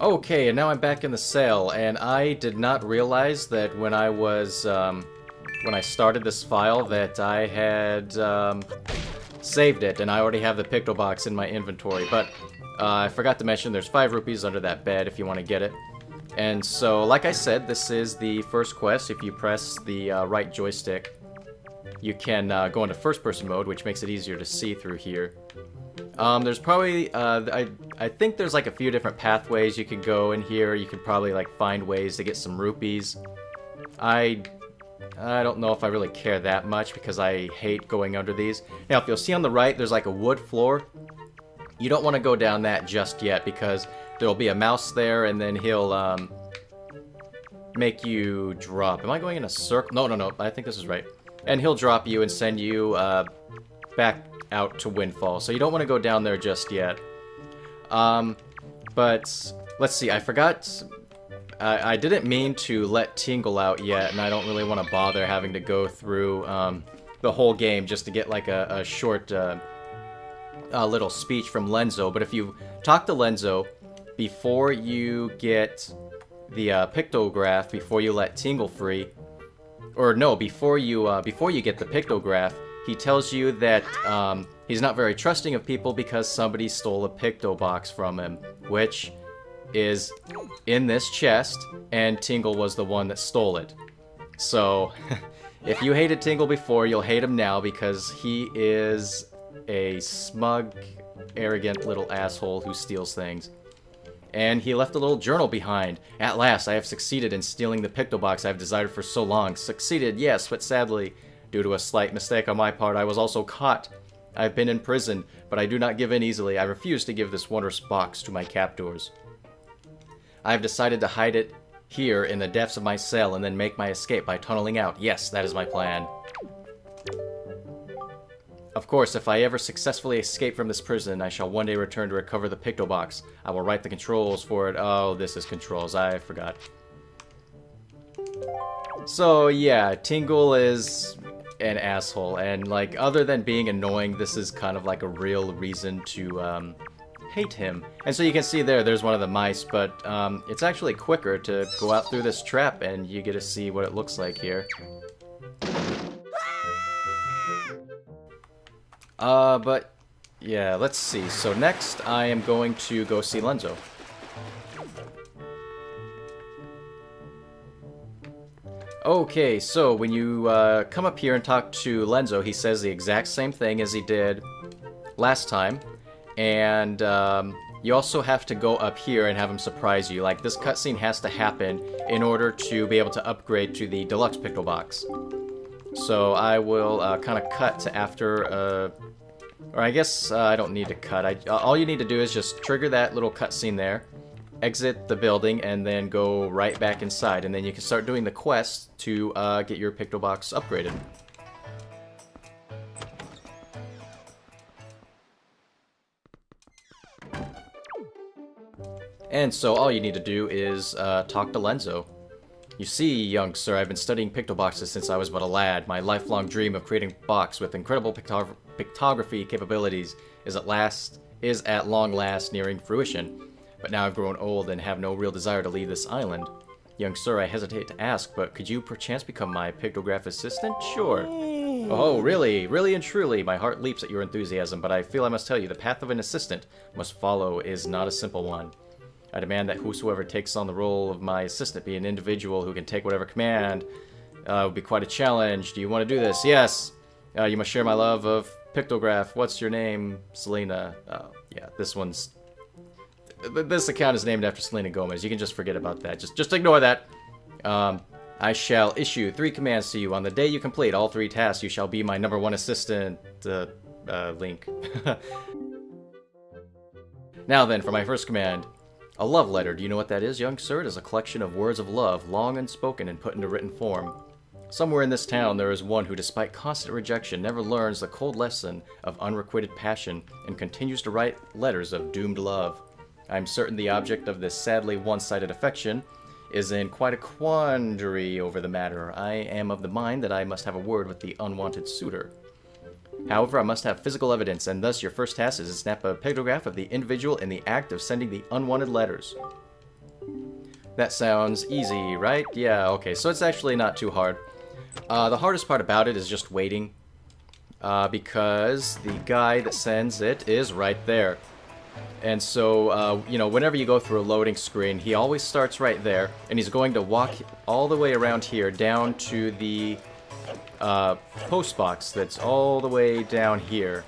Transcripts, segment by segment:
Okay, and now I'm back in the cell, and I did not realize that when I was, when I started this file that I had, saved it, and I already have the Picto Box in my inventory, but, I forgot to mention there's 5 rupees under that bed if you want to get it. And so, like I said, this is the first quest. If you press the right joystick, you can go into first-person mode, which makes it easier to see through here. There's probably, I think there's like a few different pathways you can go in here. You could probably like find ways to get some rupees. I don't know if I really care that much because I hate going under these. Now, if you'll see on the right, there's like a wood floor. You don't want to go down that just yet because there'll be a mouse there and then he'll, make you drop. Am I going in a circle? No, no, no. I think this is right. And he'll drop you and send you, back out to Windfall, so you don't want to go down there just yet. But let's see, I forgot, I didn't mean to let Tingle out yet, and I don't really want to bother having to go through the whole game just to get like a short little speech from Lenzo. But if you talk to Lenzo before you get the pictograph, before you let Tingle free, or no, before you get the pictograph, he tells you that he's not very trusting of people because somebody stole a Picto Box from him, which is in this chest, and Tingle was the one that stole it. So, if you hated Tingle before, you'll hate him now because he is a smug, arrogant little asshole who steals things. And he left a little journal behind. At last, I have succeeded in stealing the Picto Box I've desired for so long. Succeeded, yes, but sadly, due to a slight mistake on my part, I was also caught. I have been in prison, but I do not give in easily. I refuse to give this wondrous box to my captors. I have decided to hide it here in the depths of my cell and then make my escape by tunneling out. Yes, that is my plan. Of course, if I ever successfully escape from this prison, I shall one day return to recover the Picto Box. I will write the controls for it. Oh, this is controls. I forgot. So, yeah, Tingle is an asshole, and like, other than being annoying, this is kind of like a real reason to hate him. And so you can see there's one of the mice, but it's actually quicker to go out through this trap, and you get to see what it looks like here. But yeah, let's see. So next I am going to go see Lenzo. Okay, so when you come up here and talk to Lenzo, he says the exact same thing as he did last time. And you also have to go up here and have him surprise you. Like, this cutscene has to happen in order to be able to upgrade to the Deluxe Picto Box. So I will kind of cut to after, or I guess I don't need to cut. All you need to do is just trigger that little cutscene there, exit the building, and then go right back inside, and then you can start doing the quest to get your Picto Box upgraded. And so all you need to do is talk to Lenzo. You see, young sir, I've been studying Pictoboxes since I was but a lad. My lifelong dream of creating a box with incredible pictography capabilities is at long last nearing fruition. But now I've grown old and have no real desire to leave this island. Young sir, I hesitate to ask, but could you perchance become my pictograph assistant? Sure. Oh, really? Really and truly, my heart leaps at your enthusiasm, but I feel I must tell you the path of an assistant must follow is not a simple one. I demand that whosoever takes on the role of my assistant be an individual who can take whatever command. It would be quite a challenge. Do you want to do this? Yes! You must share my love of pictograph. What's your name? Selena. Yeah, this account is named after Selena Gomez. You can just forget about that. Just ignore that. I shall issue 3 commands to you. On the day you complete all 3 tasks, you shall be my #1 assistant. Link. Now then, for my first command. A love letter. Do you know what that is, young sir? It is a collection of words of love, long unspoken and put into written form. Somewhere in this town there is one who, despite constant rejection, never learns the cold lesson of unrequited passion and continues to write letters of doomed love. I am certain the object of this sadly one-sided affection is in quite a quandary over the matter. I am of the mind that I must have a word with the unwanted suitor. However, I must have physical evidence, and thus your first task is to snap a pictograph of the individual in the act of sending the unwanted letters. That sounds easy, right? Yeah, okay, so it's actually not too hard. The hardest part about it is just waiting, because the guy that sends it is right there. And so, you know, whenever you go through a loading screen, he always starts right there, and he's going to walk all the way around here down to the post box that's all the way down here.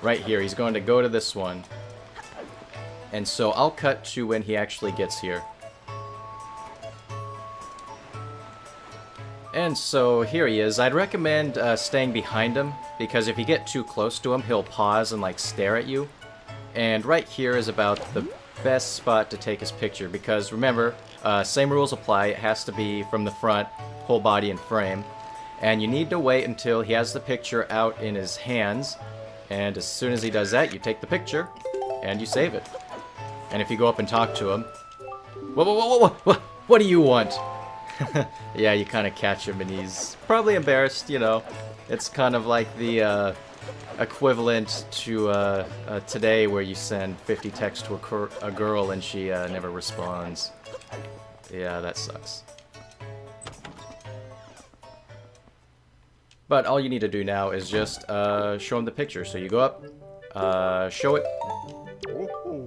Right here, he's going to go to this one. And so I'll cut to when he actually gets here. And so here he is. I'd recommend staying behind him, because if you get too close to him, he'll pause and like stare at you. And right here is about the best spot to take his picture, because remember, same rules apply. It has to be from the front, whole body and frame. And you need to wait until he has the picture out in his hands. And as soon as he does that, you take the picture and you save it. And if you go up and talk to him, what do you want? Yeah, you kind of catch him and he's probably embarrassed, you know. It's kind of like the equivalent to today, where you send 50 texts to a girl and she never responds. Yeah, that sucks. But all you need to do now is just show him the picture. So you go up, show it.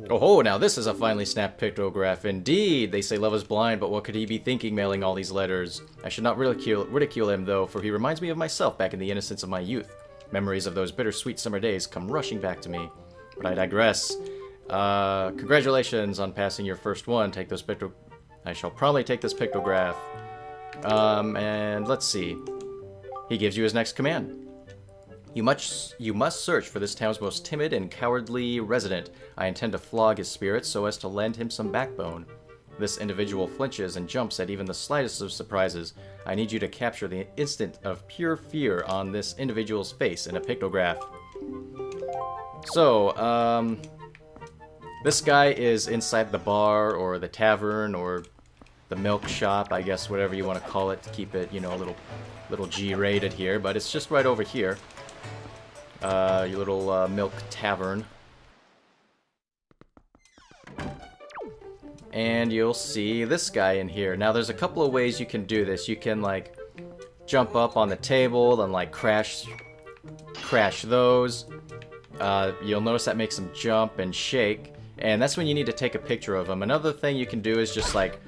Oh, now this is a finely snapped pictograph. Indeed, they say love is blind, but what could he be thinking mailing all these letters? I should not ridicule him, though, for he reminds me of myself back in the innocence of my youth. Memories of those bittersweet summer days come rushing back to me. But I digress. Congratulations on passing your first one. Take those I shall probably take this pictograph. And let's see. He gives you his next command. You must search for this town's most timid and cowardly resident. I intend to flog his spirits so as to lend him some backbone. This individual flinches and jumps at even the slightest of surprises. I need you to capture the instant of pure fear on this individual's face in a pictograph. So, this guy is inside the bar or the tavern or the milk shop, I guess, whatever you want to call it, to keep it, you know, a little G-rated here, but it's just right over here. Your little milk tavern. And you'll see this guy in here. Now there's a couple of ways you can do this. You can like jump up on the table and like crash those. You'll notice that makes them jump and shake, and that's when you need to take a picture of them. Another thing you can do is just like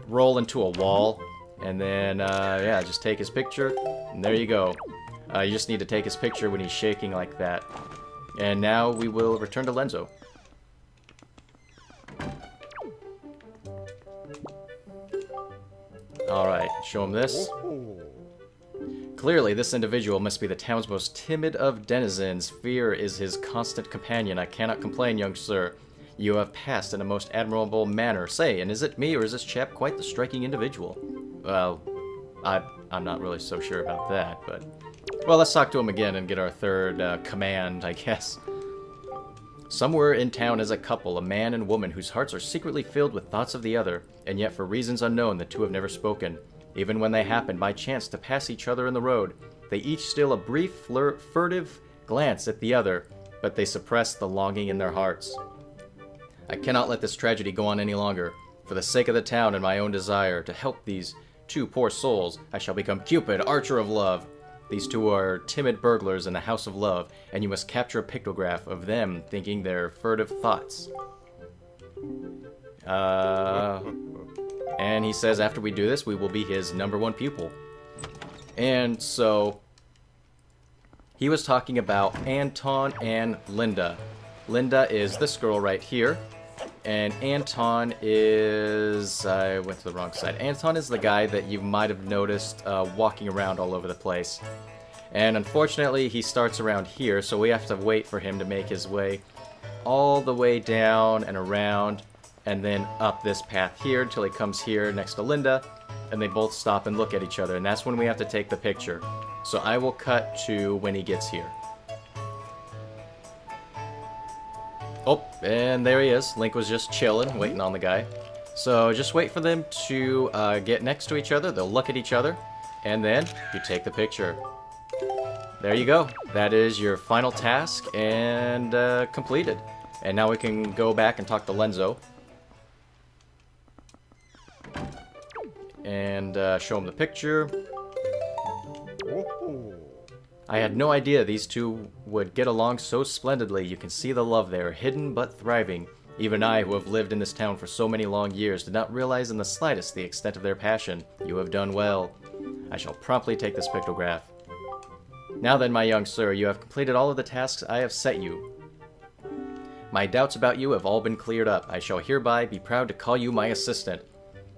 roll into a wall, and then yeah, just take his picture, and there you go. You just need to take his picture when he's shaking like that. And now we will return to Lenzo. Alright, show him this. Clearly, this individual must be the town's most timid of denizens. Fear is his constant companion. I cannot complain, young sir. You have passed in a most admirable manner. Say, and is it me, or is this chap quite the striking individual? Well, I'm not really so sure about that, but... Well, let's talk to him again and get our third command, I guess. Somewhere in town is a couple, a man and woman, whose hearts are secretly filled with thoughts of the other, and yet for reasons unknown the two have never spoken. Even when they happen by chance to pass each other in the road, they each steal a brief, furtive glance at the other, but they suppress the longing in their hearts. I cannot let this tragedy go on any longer. For the sake of the town and my own desire to help these two poor souls, I shall become Cupid, Archer of Love. These two are timid burglars in the House of Love, and you must capture a pictograph of them thinking their furtive thoughts. And he says after we do this, we will be his #1 pupil. And so, he was talking about Anton and Linda. Linda is this girl right here, and Anton is... I went to the wrong side. Anton is the guy that you might have noticed walking around all over the place. And unfortunately, he starts around here, so we have to wait for him to make his way all the way down and around, and then up this path here until he comes here next to Linda, and they both stop and look at each other, and that's when we have to take the picture. So I will cut to when he gets here. Oh, and there he is. Link was just chilling, waiting on the guy. So just wait for them to get next to each other. They'll look at each other, and then you take the picture. there you go. That is your final task and completed. And now we can go back and talk to Lenzo. And show him the picture. I had no idea these two would get along so splendidly. You can see the love there, hidden but thriving. Even I, who have lived in this town for so many long years, did not realize in the slightest the extent of their passion. You have done well. I shall promptly take this pictograph. Now then, my young sir, you have completed all of the tasks I have set you. My doubts about you have all been cleared up. I shall hereby be proud to call you my assistant.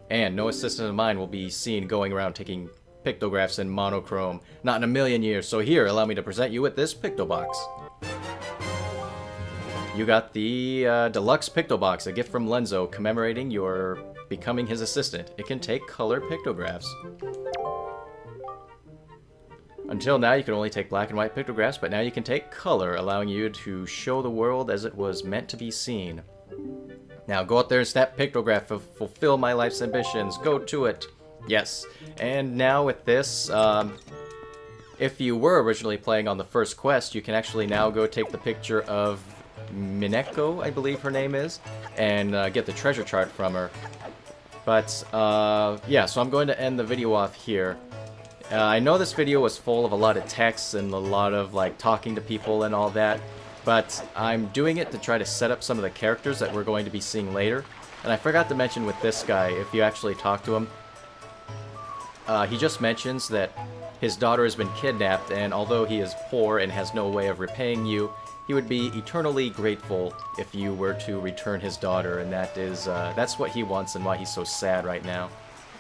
And no assistant of mine will be seen going around taking pictographs in monochrome. Not in a million years. So here, allow me to present you with this pictobox. You got the deluxe pictobox, a gift from Lenzo commemorating your becoming his assistant. It can take color pictographs. Until now, you could only take black and white pictographs, but now you can take color, allowing you to show the world as it was meant to be seen. Now go out there and snap pictograph to fulfill my life's ambitions. Go to it. Yes. And now with this, if you were originally playing on the first quest, you can actually now go take the picture of Mineko, I believe her name is, and get the treasure chart from her. But, yeah, so I'm going to end the video off here. I know this video was full of a lot of text and a lot of, like, talking to people and all that, but I'm doing it to try to set up some of the characters that we're going to be seeing later. And I forgot to mention with this guy, if you actually talk to him, he just mentions that his daughter has been kidnapped, and although he is poor and has no way of repaying you, he would be eternally grateful if you were to return his daughter, and that is, that's what he wants and why he's so sad right now.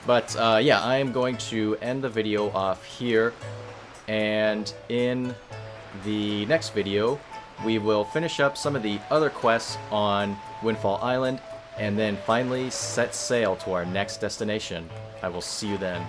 But, yeah, I am going to end the video off here, and in the next video, we will finish up some of the other quests on Windfall Island, and then finally set sail to our next destination. I will see you then.